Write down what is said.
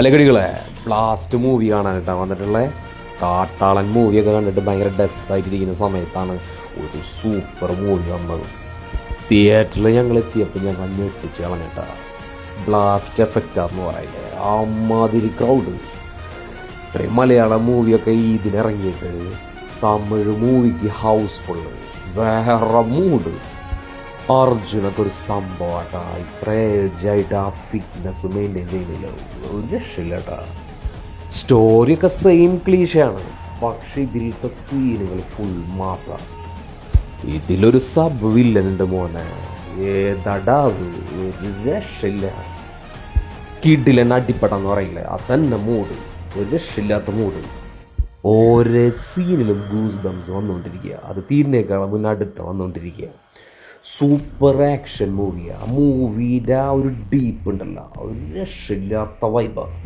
ഹലകടികളെ blast movie കാണാനായിട്ടാണ് വന്നിട്ടുള്ളത്. കാട്ടാളൻ മൂവിയൊക്കെ കണ്ടിട്ട് ഭയങ്കര ഡെസ്പായിട്ടിരിക്കുന്ന സമയത്താണ് ഒരു സൂപ്പർ മൂവി വന്നത്. തിയേറ്ററിൽ ഞങ്ങൾ എത്തിയപ്പോൾ ഞങ്ങൾ ഞെട്ടിച്ച് കളഞ്ഞിട്ടാ. ബ്ലാസ്റ്റ് എഫക്റ്റാന്ന് പറയില്ലേ, അമ്മാതിരി ക്രൗഡ്. ഇത്രയും മലയാളം മൂവിയൊക്കെ ഇതിനിറങ്ങിയിട്ട് തമിഴ് മൂവിക്ക് ഹൗസ്ഫുള്ള്, വേറെ മൂഡ്. അർജുനൊക്കെ ഒരു സംഭവമാട്ടാ. ഇത്ര ഏജായിട്ട് ആ ഫിറ്റ്നസ് മെയിൻറ്റെയിൻ ചെയ്യുന്നില്ല, ഒരു രക്ഷയില്ലാട്ടാ. സ്റ്റോറിയൊക്കെ സെയിം ക്ലീഷയാണ്, പക്ഷെ ഇതിലത്തെ സീനുകൾ ഫുൾ മാസാണ്. ഇതിലൊരു സബ് വില്ലനുണ്ട് മോനെ, ഏതടാവ്, ഒരു രക്ഷയില്ല. കിഡിലൻ അടിപ്പടാന്ന് പറയില്ലേ, അതന്നെ മൂഡ്, ഒരു രക്ഷയില്ലാത്ത മൂഡ്. ഓരോ സീനിലും ഗൂസ് ബംസ് വന്നുകൊണ്ടിരിക്കുക, അത് തീരിനേക്കാൾ മുന്നേ അടുത്ത വന്നുകൊണ്ടിരിക്കുക. സൂപ്പർ ആക്ഷൻ മൂവിയാണ്. ആ മൂവിയുടെ ആ ഒരു ഡീപ്പ് ഉണ്ടല്ലോ, ഒരു രക്ഷയില്ലാത്ത വൈബാണ്.